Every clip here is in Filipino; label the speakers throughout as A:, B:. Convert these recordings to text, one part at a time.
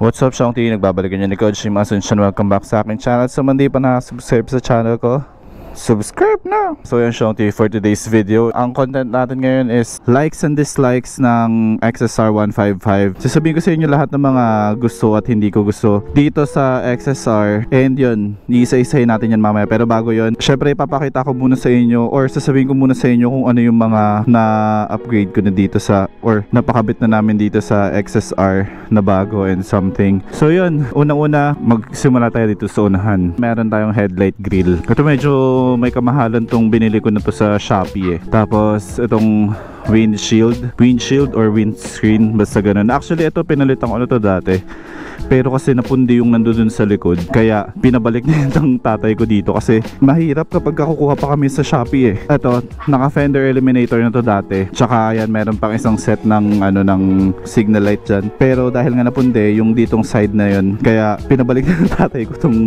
A: What's up, Shong T? Nagbabalikan niya ni Coach Jim Asuncion. Welcome back sa aking channel. So, hindi pa nakasubscribe sa channel ko, subscribe na! So yan, Shong T, for today's video. Ang content natin ngayon is likes and dislikes ng XSR 155. Sasabihin ko sa inyo lahat ng mga gusto at hindi ko gusto dito sa XSR. And yun, iisa-isahin natin yan mamaya. Pero bago yun, syempre ipapakita ko muna sa inyo or sasabihin ko muna sa inyo kung ano yung mga na-upgrade ko na dito sa or napakabit na namin dito sa XSR na bago and something. So yun, unang-una magsimula tayo dito sa unahan. Meron tayong headlight grill. Ito medyo may kamahalan tong binili ko na to sa Shopee eh. Tapos itong windshield or windscreen, basta ganun. Actually ito pinalitan ko ano to dati, pero kasi napundi yung nandun sa likod, kaya pinabalik na yung tatay ko dito kasi mahirap kapag kukuha pa kami sa Shopee eh. Ito, naka fender eliminator na to dati, tsaka yan meron pang isang set ng ng signal light dyan, pero dahil nga napundi yung ditong side na yun, kaya pinabalik na ng tatay ko tong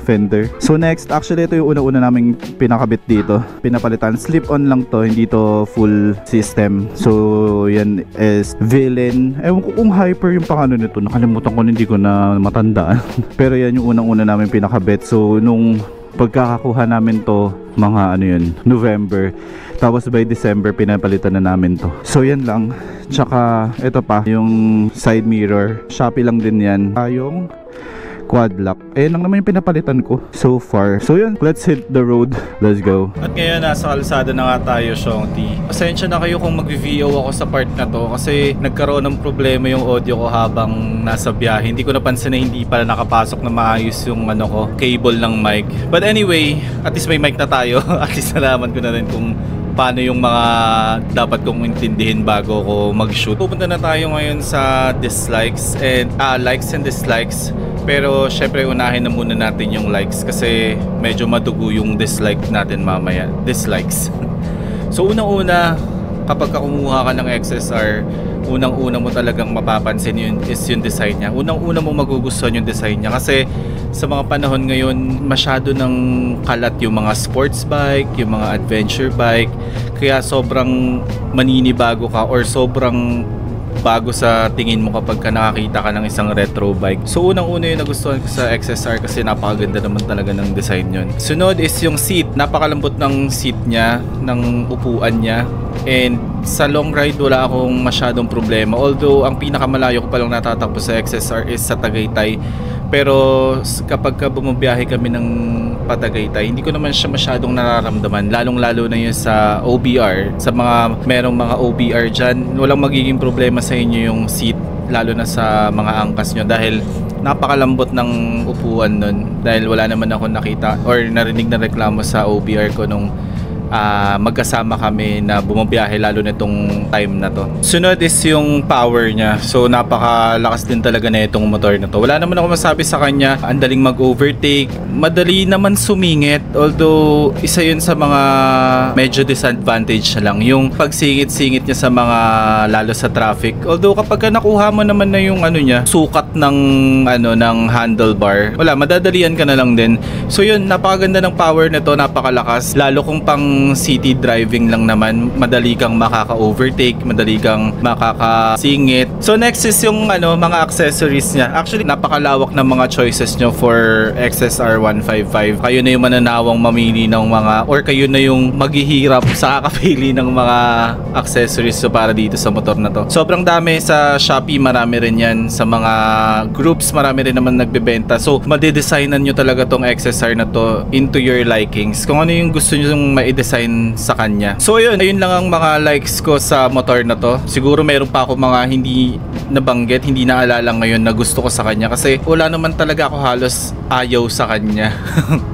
A: fender. So next, actually ito yung una-una naming pinakabit dito, pinapalitan. Slip on lang to, hindi to full system. So yan is villain. Ewan ko kung hyper yung pangano nito, nakalimutan ko, hindi ko na matandaan. Pero yan yung unang-una namin pinakabit. So nung pagkakakuha namin to, mga November, tapos by December pinapalitan na namin to. So yan lang. Tsaka ito pa yung side mirror, Shopee lang din yan. Yung quad lock, lang naman yung pinapalitan ko so far. So yun, let's hit the road, let's go. At ngayon nasa kalsada na nga tayo, Shong T. Pasensya na kayo kung mag-VO ako sa part na to kasi nagkaroon ng problema yung audio ko habang nasa biyahe. Hindi ko napansin na hindi pala nakapasok na maayos yung cable ng mic. But anyway, at least may mic na tayo. At least nalaman ko na rin kung paano yung mga dapat kong intindihin bago ko mag-shoot. Pupunta na tayo ngayon sa dislikes and likes and dislikes. Pero syempre unahin na muna natin yung likes kasi medyo madugo yung dislike natin mamaya. Dislikes. So unang-una, kapag kumuha ka ng XSR, unang-una mo talagang mapapansin yun is yung design niya. Unang-una mo magugustuhan yung design niya kasi sa mga panahon ngayon masyado ng kalat yung mga sports bike, yung mga adventure bike, kaya sobrang maninibago ka or sobrang bago sa tingin mo kapag ka nakakita ka ng isang retro bike. So unang-una yung nagustuhan ko sa XSR kasi napakaganda naman talaga ng design yun. Sunod is yung seat. Napakalambot ng seat niya, ng upuan niya. And sa long ride wala akong masyadong problema. Although ang pinakamalayo ko palang natatakbo sa XSR is sa Tagaytay. Pero kapag bumabiyahe kami ng Patagaytay, hindi ko naman siya masyadong nararamdaman. Lalong-lalo na yun sa OBR. Sa merong mga OBR dyan, walang magiging problema sa inyo yung seat, lalo na sa mga angkas nyo dahil napakalambot ng upuan nun. Dahil wala naman ako nakita or narinig na reklamo sa OBR ko nung magkasama kami na bumabiyahe lalo na itong time na to. Sunod is yung power niya. So napakalakas din talaga na itong motor na to. Wala naman ako masabi sa kanya. Ang daling mag-overtake, madali naman sumingit. Although isa yun sa mga medyo disadvantage na lang, yung pagsingit-singit niya sa mga lalo sa traffic. Although kapag nakuha mo naman na yung niya, sukat ng ng handlebar, wala, madadalian ka na lang din. So yun, napakaganda ng power nito, napakalakas. Lalo kung pang city driving lang naman, madali kang makaka-overtake, madali kang makakasingit. So next is yung mga accessories niya. Actually, napakalawak ng mga choices nyo for XSR 155. Kayo na yung mananawang mamili ng mga, or kayo na yung maghihirap sa kakapili ng mga accessories so para dito sa motor na to. Sobrang dami sa Shopee, marami rin yan. Sa mga groups, marami rin naman nagbebenta. So, madedesignan nyo talaga tong XSR na to into your likings. Kung ano yung gusto nyo ma-design sa kanya. So ayun lang ang mga likes ko sa motor na to. Siguro meron pa ako mga hindi nabanggit, hindi naalala ngayon na gusto ko sa kanya kasi wala naman talaga ako halos ayaw sa kanya.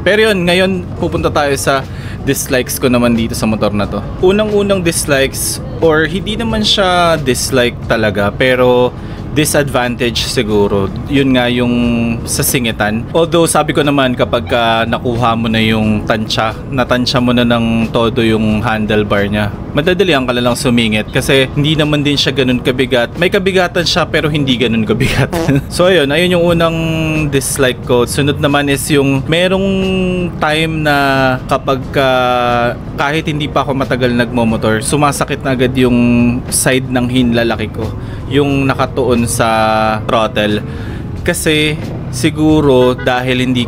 A: Pero yun, ngayon pupunta tayo sa dislikes ko naman dito sa motor na to. Unang-unang dislikes, or hindi naman siya dislike talaga, pero disadvantage siguro, yun nga yung sa singitan. Although sabi ko naman kapag nakuha mo na yung natansya mo na ng todo yung handlebar niya, madadalian ka lang sumingit kasi hindi naman din siya ganun kabigat. May kabigatan siya pero hindi ganun kabigat. So ayun yung unang dislike ko. Sunod naman is yung merong time na kapag kahit hindi pa ako matagal nagmomotor, sumasakit na agad yung side ng hinlalaki ko, yung nakatuon sa throttle. kasi siguro dahil hindi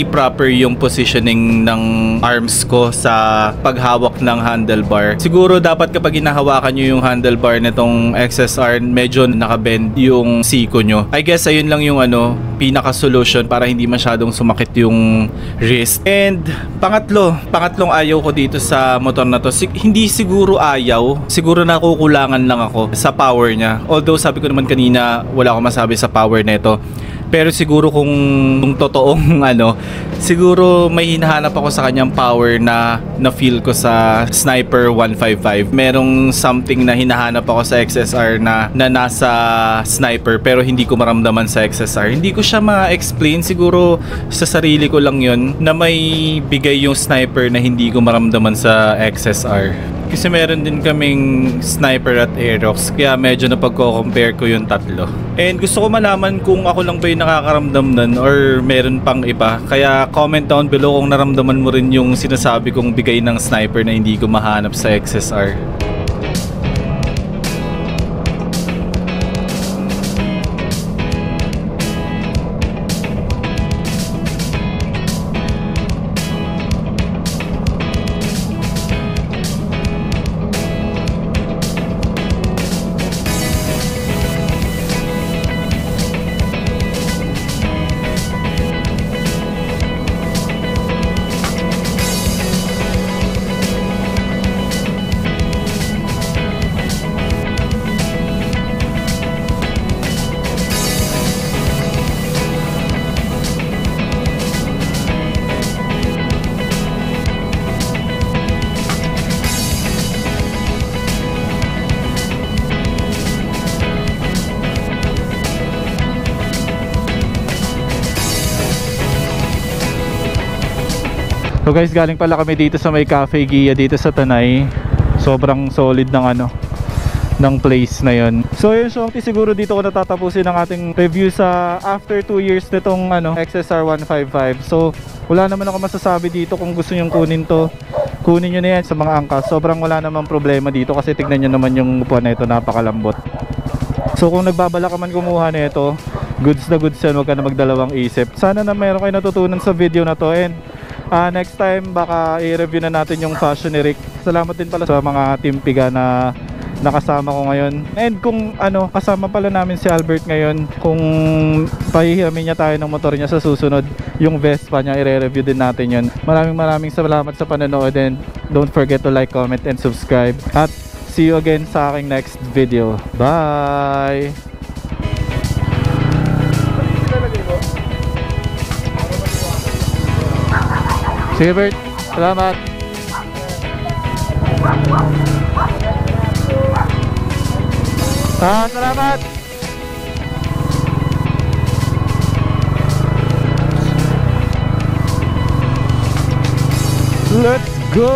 A: proper yung positioning ng arms ko sa paghawak ng handlebar. Siguro dapat kapag hinahawakan nyo yung handlebar nitong XSR, medyo nakabend yung siko nyo. I guess ayun lang yung pinaka-solution para hindi masyadong sumakit yung wrist. And pangatlong ayaw ko dito sa motor na to. Hindi siguro ayaw, siguro nakukulangan lang ako sa power niya. Although sabi ko naman kanina, wala akong masabi sa power nito. Pero siguro kung totoong siguro may hinahanap ako sa kanyang power na feel ko sa Sniper 155. Merong something na hinahanap ako sa XSR na nasa Sniper pero hindi ko maramdaman sa XSR. Hindi ko siya ma-explain, siguro sa sarili ko lang yun na may bigay yung Sniper na hindi ko maramdaman sa XSR. Kasi meron din kaming Sniper at Aerox, kaya medyo napagko-compare ko yung tatlo. And gusto ko malaman kung ako lang ba yung nakakaramdam nun or meron pang iba. Kaya comment down below kung naramdaman mo rin yung sinasabi kong bigay ng Sniper na hindi ko mahanap sa XSR. So guys, galing pala kami dito sa may Cafe Gia dito sa Tanay. Sobrang solid ng place na yon. So yun, Shongti, siguro dito ko natatapusin ang ating review sa after 2 years nitong XSR 155. So wala naman ako masasabi dito. Kung gusto nyong kunin to, kunin nyo na yan sa mga angkas. Sobrang wala namang problema dito kasi tignan nyo naman yung upuan na ito, napakalambot. So kung nagbabala ka man kumuha na ito, goods na goods yan, huwag ka na magdalawang isip. Sana na meron kayo natutunan sa video na to. And next time baka i-review na natin yung Fashion ni Rick. Salamat din pala sa mga Team Piga na nakasama ko ngayon. And kung kasama pala namin si Albert ngayon, kung pahihiramin niya tayo ng motor niya sa susunod, yung Vespa niya, i-review din natin yun. Maraming salamat sa panonood, and don't forget to like, comment, and subscribe. At see you again sa aking next video. Bye! Sige Bert, salamat. Salamat. Let's go.